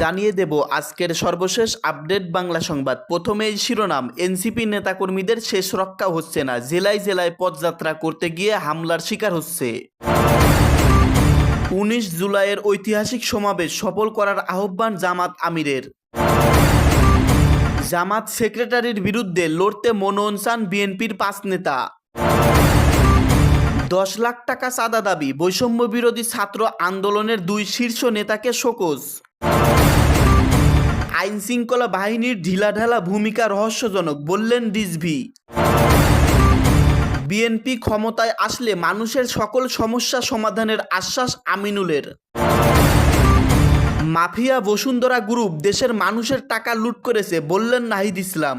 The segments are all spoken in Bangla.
জানিয়ে দেব আজকের সর্বশেষ আপডেট বাংলা সংবাদ। প্রথমেই শিরোনাম, এনসিপি নেতাকর্মীদের শেষ রক্ষা হচ্ছে না, জেলায় জেলায় পদযাত্রা করতে গিয়ে হামলার শিকার হচ্ছে। 19 জুলাইয়ের ঐতিহাসিক সমাবেশ সফল করার আহ্বান জামাত আমিরের। জামাত সেক্রেটারির বিরুদ্ধে লড়তে মনোনয়ন চান বিএনপির 5 নেতা। 10 লাখ টাকা চাঁদা দাবি, বৈষম্য বিরোধী ছাত্র আন্দোলনের 2 শীর্ষ নেতাকে শোকজ। আইন শৃঙ্খলা বাহিনীর ঢিলাঢালা ভূমিকা রহস্যজনক, বললেন রিজভী। বিএনপি ক্ষমতায় আসলে মানুষের সকল সমস্যা সমাধানের আশ্বাস আমিনুলের। মাফিয়া বসুন্ধরা গ্রুপ দেশের মানুষের টাকা লুট করেছে, বললেন নাহিদ ইসলাম।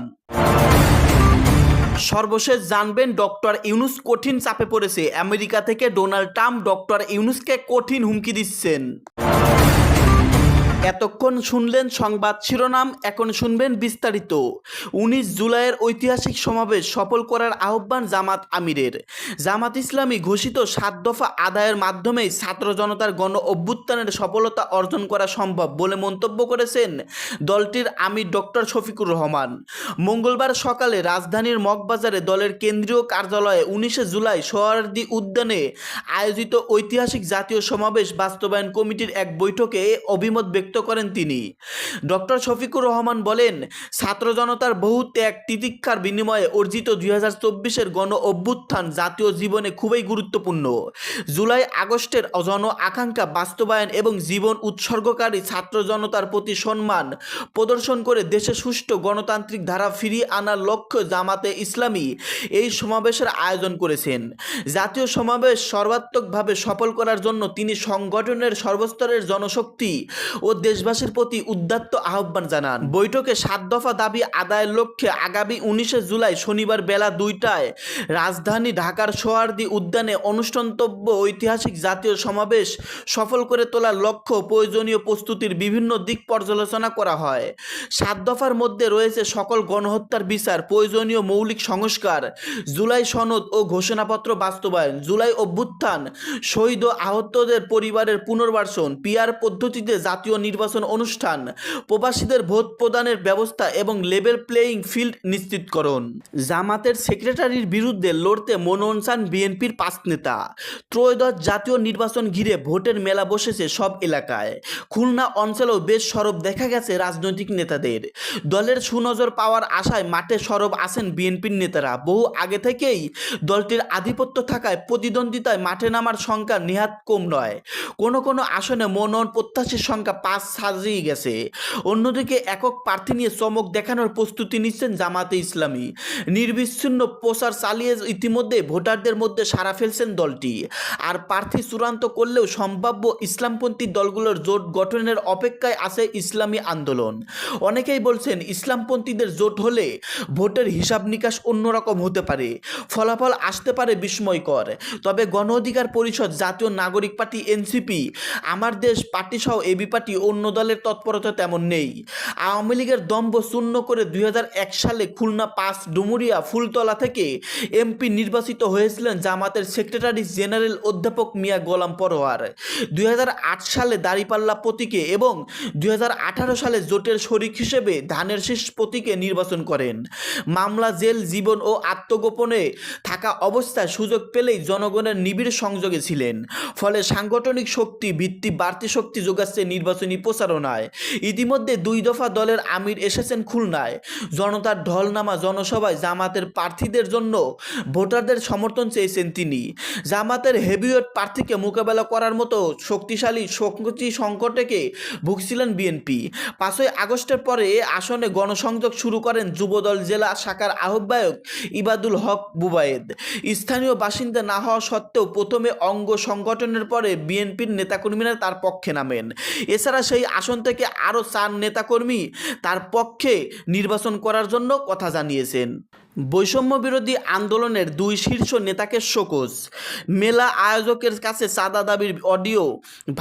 সর্বশেষ জানবেন, ডক্টর ইউনূস কঠিন চাপে পড়েছে। আমেরিকা থেকে ডোনাল্ড ট্রাম্প ডক্টর ইউনূসকে কঠিন হুমকি দিচ্ছেন। এতক্ষণ শুনলেন সংবাদ শিরোনাম, এখন শুনবেন বিস্তারিত। 19 জুলাইয়ের ঐতিহাসিক সমাবেশ সফল করার আহ্বান জামাত আমিরের। জামাত ইসলামী ঘোষিত 7 দফা আদায়ের মাধ্যমেই ছাত্র জনতার গণ অভ্যুত্থানের সফলতা অর্জন করা সম্ভব বলে মন্তব্য করেছেন দলটির আমির ডক্টর শফিকুর রহমান। মঙ্গলবার সকালে রাজধানীর মগবাজারে দলের কেন্দ্রীয় কার্যালয়ে 19 জুলাই সোহরাওয়ার্দী উদ্যানে আয়োজিত ঐতিহাসিক জাতীয় সমাবেশ বাস্তবায়ন কমিটির এক বৈঠকে অভিমত ব্যক্ত করেন তিনি। ডক্টর শফিকুর রহমান বলেন, ছাত্র জনতার বহু ত্যাগ তিতিক্ষার বিনিময়ে অর্জিত 2024-এর গণ অভ্যুত্থান জাতীয় জীবনে খুবই গুরুত্বপূর্ণ। জুলাই আগস্টের জন আকাঙ্ক্ষা বাস্তবায়ন এবং জীবন উৎসর্গকারী ছাত্র জনতার প্রতি সম্মান প্রদর্শন করে দেশে সুষ্ঠু গণতান্ত্রিক ধারা ফিরিয়ে আনার লক্ষ্যে জামাতে ইসলামী এই সমাবেশের আয়োজন করেছেন। জাতীয় সমাবেশ সর্বাত্মকভাবে সফল করার জন্য তিনি সংগঠনের সর্বস্তরের জনশক্তি ও দেশবাসীর প্রতি উদাত্ত আহ্বান জানান। বৈঠকে 7 দফা দাবি আদায়ের লক্ষ্যে আগামী 19 জুলাই শনিবার বেলা 2টায় রাজধানী ঢাকার সোহরাওয়ার্দী উদ্যানে অনুষ্ঠানতব্য ঐতিহাসিক জাতীয় সমাবেশ সফল করে তোলার লক্ষ্য প্রয়োজনীয় প্রস্তুতির বিভিন্ন দিক পর্যালোচনা করা হয়। 7 দফার মধ্যে রয়েছে সকল গণহত্যার বিচার, প্রয়োজনীয় মৌলিক সংস্কার, জুলাই সনদ ও ঘোষণাপত্র বাস্তবায়ন, জুলাই অভ্যুত্থান শহীদ ও আহতদের পরিবারের পুনর্বাসন, পিআর পদ্ধতিতে জাতীয় নির্বাচন অনুষ্ঠান, প্রবাসীদের ভোট প্রদানের ব্যবস্থা এবং লেভেল প্লেয়িং ফিল্ড নিশ্চিতকরণ। জামাতের সেক্রেটারির বিরুদ্ধে লড়তে মনোনয়ন চান বিএনপির 5 নেতা। ত্রয়োদশ জাতীয় নির্বাচন ঘিরে ভোটের মেলা বসেছে সব এলাকায়। খুলনা অঞ্চলেও বেশ সরব দেখা গেছে রাজনৈতিক নেতাদের। দলের সুনজর পাওয়ার আশায় মাঠে সরব আছেন বিএনপির নেতারা। বহু আগে থেকেই দলটির আধিপত্য থাকায় প্রতিদ্বন্দ্বিতায় মাঠে নামার সংখ্যা নেহাত কম নয়। কোনো কোনো আসনে মনোনয়ন প্রত্যাশীর সংখ্যা 5 ছাড়িয়ে গেছে। অন্যদিকে একক প্রার্থী নিয়ে চমক দেখানোর প্রস্তুতি নিচ্ছেন জামাতে ইসলামী। নির্বিচ্ছিন্ন প্রচার চালিয়ে ইতিমধ্যে ভোটারদের মধ্যে সাড়া ফেলছেন দলটি। আর প্রার্থী চূড়ান্ত করলেও সম্ভাব্য ইসলামপন্থী দলগুলোর জোট গঠনের অপেক্ষায় আছে ইসলামী আন্দোলন। অনেকেই বলছেন, ইসলামপন্থীদের জোট হলে ভোটের হিসাব নিকাশ অন্যরকম হতে পারে, ফলাফল আসতে পারে বিস্ময়কর। তবে গণ অধিকার পরিষদ, জাতীয় নাগরিক পার্টি এনসিপি, আমার দেশ পার্টি সহ এবি পার্টি অন্য দলের তৎপরতা তেমন নেই। আওয়ামী লীগের দম্ভ চূর্ণ করে 2001 সালে খুলনা 5 ডুমুরিয়া ফুলতলা থেকে এমপি নির্বাচিত হয়েছিলেন জামাতের সেক্রেটারি জেনারেল অধ্যাপক মিয়া গোলাম পরোয়ার। 2008 সালে দাঁড়িপাল্লা প্রতীকে এবং 2018 সালে জোটের শরিক হিসেবে ধানের শীষ প্রতীকে নির্বাচন করেন। মামলা, জেল, জীবন ও আত্মগোপনে থাকা অবস্থায় সুযোগ পেলেই জনগণের নিবিড় সংযোগে ছিলেন। ফলে সাংগঠনিক শক্তি ভিত্তি বাড়তি শক্তি যোগাচ্ছে নির্বাচনী প্রচারণায়। ইতিমধ্যে 2 দফা দলের আমির এসেছেন খুলনায়। জনতার ঢলনামা জনসভায় জামাতের প্রার্থীদের জন্য ভোটারদের সমর্থন চেয়েছেন তিনি। জামাতের হেভিওয়েট প্রার্থীকে মোকাবেলা করার মতো শক্তিশালী সংকটকে ভুগছিলেন বিএনপি। 5ই আগস্টের পরে আসনে গণসংযোগ শুরু করেন যুবদল জেলা শাখার আহ্বায়ক ইবাদুল হক বুবায়েদ। স্থানীয় বাসিন্দা না হওয়া সত্ত্বেও প্রথমে অঙ্গ সংগঠনের পরে বিএনপির নেতাকর্মীরা তার পক্ষে নামেন। এছাড়া সেই আসন থেকে আরও 4 নেতাকর্মী তার পক্ষে নির্বাচন করার জন্য কথা জানিয়েছেন। বৈষম্য বিরোধী আন্দোলনের দুই শীর্ষ নেতাকে শোকজ। মেলা আয়োজকের কাছে চাঁদা দাবির অডিও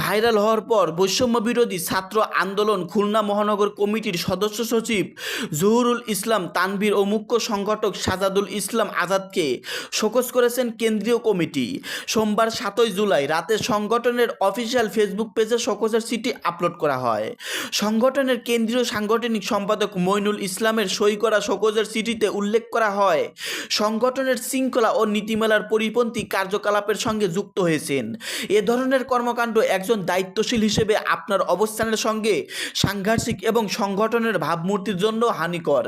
ভাইরাল হওয়ার পর বৈষম্য বিরোধী ছাত্র আন্দোলন খুলনা মহানগর কমিটির সদস্য সচিব জহুরুল ইসলাম তানভীর ও মুখ্য সংগঠক সাজাদুল ইসলাম আজাদকে শোকজ করেছেন কেন্দ্রীয় কমিটি। সোমবার 7 জুলাই রাতে সংগঠনের অফিসিয়াল ফেসবুক পেজে শোকজের চিঠি আপলোড করা হয়। সংগঠনের কেন্দ্রীয় সাংগঠনিক সম্পাদক মইনুল ইসলামের সই করা শোকজের চিঠিতে উল্লেখ করা হয়, সংগঠনের শৃঙ্খলা ও নীতিমালার পরিপন্থী কার্যকলাপের সঙ্গে যুক্ত হয়েছেন। এ ধরনের কর্মকাণ্ড একজন দায়িত্বশীল হিসেবে আপনার অবস্থানের সঙ্গে সাংঘর্ষিক এবং সংগঠনের ভাবমূর্তির জন্য হানিকর।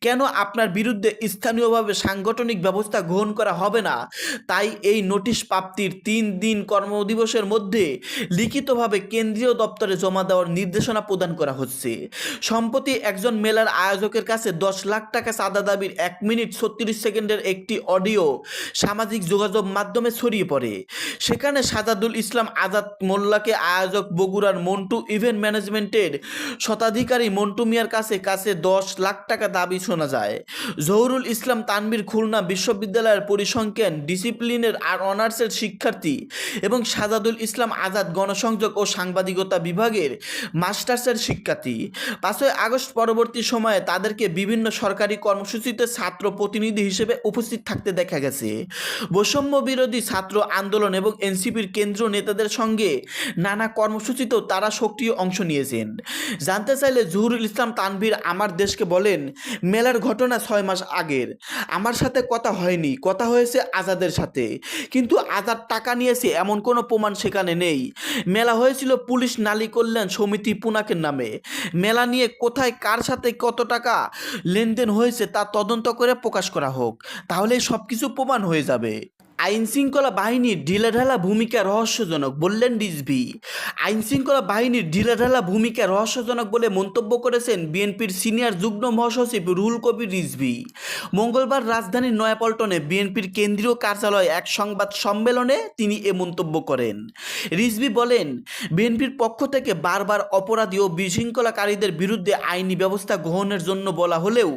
কেন আপনার বিরুদ্ধে স্থানীয়ভাবে সাংগঠনিক ব্যবস্থা গ্রহণ করা হবে না, তাই এই নোটিশ প্রাপ্তির 3 দিন কর্মদিবসের মধ্যে লিখিতভাবে কেন্দ্রীয় দপ্তরে জমা দেওয়ার নির্দেশনা প্রদান করা হচ্ছে। সম্প্রতি একজন মেলার আয়োজকের কাছে 10 লাখ টাকা চাঁদা দাবির 1 মিনিট 36 সেকেন্ডের একটি অডিও সামাজিক যোগাযোগ মাধ্যমে ছড়িয়ে পড়ে। সেখানে সাজাদুল ইসলাম আজাদ মোল্লাকে আয়োজক বগুড়ার মন্টু ইভেন্ট ম্যানেজমেন্টের শতাধিকারী মন্টু মিয়ার কাছে 10 লাখ টাকা দাবি শোনা যায়। জহুরুল ইসলাম তানভীর খুলনা বিশ্ববিদ্যালয়ের পরিসংখ্যান ডিসিপ্লিনের আর অনার্সের শিক্ষার্থী এবং সাজাদুল ইসলাম আজাদ গণসংযোগ ও সাংবাদিকতা বিভাগের মাস্টার্সের শিক্ষার্থী। 5 আগস্ট পরবর্তী সময়ে তাদেরকে বিভিন্ন সরকারি কর্মসূচিতে ছাত্র প্রতিনিধি হিসেবে উপস্থিত থাকতে দেখা গেছে। বৈষম্য বিরোধী ছাত্র আন্দোলন এবং এনসিপির কেন্দ্রীয় নেতাদের সঙ্গে নানা কর্মসূচিতেও তারা সক্রিয় অংশ নিয়েছেন। জানতে চাইলে জহুরুল ইসলাম তানভীর আমার দেশকে বলেন, মেলার ঘটনা 6 মাস আগের। আমার সাথে কথা হয়নি, কথা হয়েছে আজাদের সাথে, কিন্তু আজাদ টাকা নিয়েছে এমন কোনো প্রমাণ সেখানে নেই। মেলা হয়েছিল পুলিশ নালী কল্যাণ সমিতি পুনাকের নামে। মেলা নিয়ে কোথায় কার সাথে কত টাকা লেনদেন হয়েছে তা তদন্ত করে প্রকাশ করা হোক, তাহলে সব কিছু প্রমাণ হয়ে যাবে। আইনশৃঙ্খলা বাহিনীর ঢিলাঢালা ভূমিকা রহস্যজনক বললেন রিজভী। আইনশৃঙ্খলা বাহিনীর ঢিলাঢালা ভূমিকা রহস্যজনক বলে মন্তব্য করেছেন বিএনপির সিনিয়র যুগ্ম মহাসচিব রুহুল কবির রিজভী। মঙ্গলবার রাজধানীর নয়াপল্টনে বিএনপির কেন্দ্রীয় কার্যালয়ে এক সংবাদ সম্মেলনে তিনি এ মন্তব্য করেন। রিজভী বলেন, বিএনপির পক্ষ থেকে বারবার অপরাধী ও বিশৃঙ্খলাকারীদের বিরুদ্ধে আইনি ব্যবস্থা গ্রহণের জন্য বলা হলেও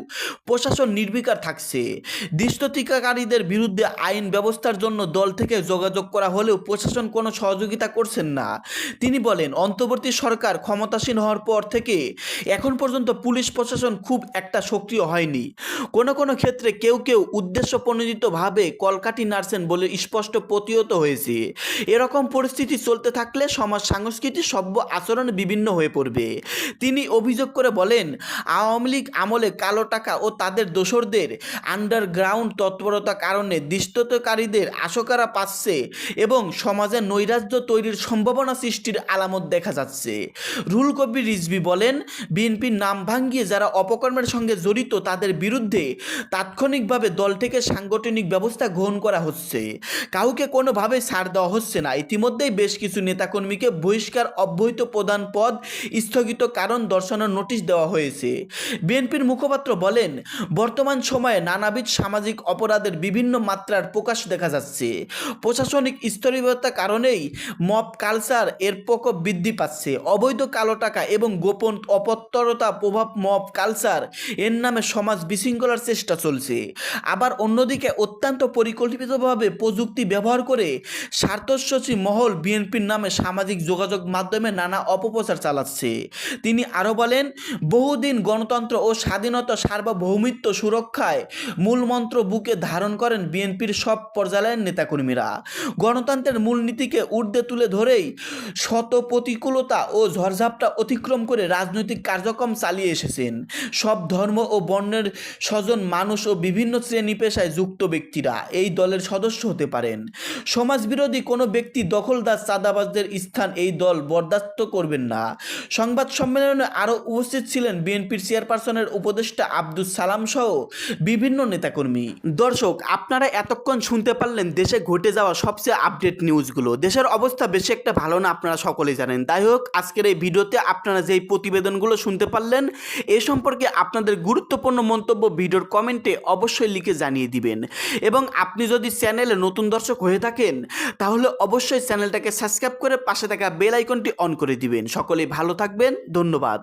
প্রশাসন নির্বিকার থাকছে। দুষ্কৃতিকারীদের বিরুদ্ধে আইন ব্যবস্থার জন্য দল থেকে যোগাযোগ করা হলেও প্রশাসন কোনো সহযোগিতা করছেন না। তিনি বলেন, অন্তর্বর্তী সরকার ক্ষমতাসীন হওয়ার পর থেকে এখন পর্যন্ত পুলিশ প্রশাসন খুব একটা সক্রিয় হয়নি। কোনো কোনো ক্ষেত্রে কেউ কেউ উদ্দেশ্যপ্রণোদিতভাবে কলকাঠি নাড়ছেন বলে স্পষ্ট প্রতীয়ত হয়েছে। এরকম পরিস্থিতি চলতে থাকলে সমাজ সংস্কৃতি সভ্য আচরণ বিভিন্ন হয়ে পড়বে। তিনি অভিযোগ করে বলেন, আওয়ামী লীগ আমলে কালো টাকা ও তাদের দোসরদের আন্ডারগ্রাউন্ড তৎপরতার কারণে দুষ্কৃতকারীদের আশকারা পাচ্ছে এবং সমাজে নৈরাজ্য তৈরির সম্ভাবনা সৃষ্টির আলামত দেখা যাচ্ছে। রুহুল কবির রিজভী বলেন, বিএনপির নাম ভাঙিয়ে যারা অপকর্মের সঙ্গে জড়িত তাদের বিরুদ্ধে তাৎক্ষণিকভাবে দল থেকে সাংগঠনিক ব্যবস্থা গ্রহণ করা হচ্ছে। কাউকে কোনোভাবে ছাড় দেওয়া হচ্ছে না। ইতিমধ্যেই বেশ কিছু নেতাকর্মীকে বহিষ্কার, অব্যাহতি প্রদান, পদ স্থগিত কারণ দর্শানোর নোটিশ দেওয়া হয়েছে। বিএনপির মুখপাত্র বলেন, বর্তমান সময়ে নানাবিধ সামাজিক অপরাধের বিভিন্ন মাত্রার প্রকাশ দেখা যাচ্ছে। প্রশাসনিক স্থবিরতার কারণেই মব কালচার এর প্রকোপ বৃদ্ধি পাচ্ছে। অবৈধ কালো টাকা এবং গোপন অপতরতা প্রভাব মব কালচার এর নামে সমাজ বিশৃঙ্খলার চেষ্টা চলছে। আবার অন্যদিকে অত্যন্ত পরিকল্পিতভাবে প্রযুক্তি ব্যবহার করে স্বার্থস্বেচ্ছী মহল বিএনপির নামে সামাজিক যোগাযোগ মাধ্যমে নানা অপপ্রচার চালাচ্ছে। তিনি আরও বলেন, বহুদিন গণতন্ত্র ও স্বাধীনতা, সার্বভৌমিত্ব সুরক্ষায় মূলমন্ত্র বুকে ধারণ করেন বিএনপির সব পর্যায়ের নেতাকর্মীরা। গণতন্ত্রের মূলনীতিকে ঊর্ধ্বে তুলে ধরেই শত প্রতিকূলতা ও ঝড়ঝাপটা অতিক্রম করে রাজনৈতিক কার্যক্রম চালিয়ে এসেছেন। সব ধর্ম ও বর্ণের স্বজন মানুষ ও বিভিন্ন শ্রেণী পেশায় যুক্ত ব্যক্তিরা এই দলের সদস্য হতে পারেন। সমাজবিরোধী কোনো ব্যক্তি, দখলদার, চাঁদাবাজদের স্থান এই দল বরদাস্ত করবেন না। সংবাদ সম্মেলনে আরও উপস্থিত ছিলেন বিএনপির চেয়ারপারসনের উপদেষ্টা আব্দুস সালাম সহ বিভিন্ন নেতাকর্মী। দর্শক, আপনারা এতক্ষণ শুনতে পারলেন দেশে ঘটে যাওয়া সবচেয়ে আপডেট নিউজগুলো। দেশের অবস্থা বেশি একটা ভালো না, আপনারা সকলেই জানেন। যাই হোক, আজকের এই ভিডিওতে আপনারা যেই প্রতিবেদনগুলো শুনতে পারলেন এ সম্পর্কে আপনাদের গুরুত্বপূর্ণ মন্তব্য ভিডিওর কমেন্টে অবশ্যই লিখে জানিয়ে দিবেন। এবং আপনি যদি চ্যানেলে নতুন দর্শক হয়ে থাকেন তাহলে অবশ্যই চ্যানেলটাকে সাবস্ক্রাইব করে পাশে থাকা বেল আইকনটি অন করে দিবেন। সকলেই ভালো থাকবেন, ধন্যবাদ।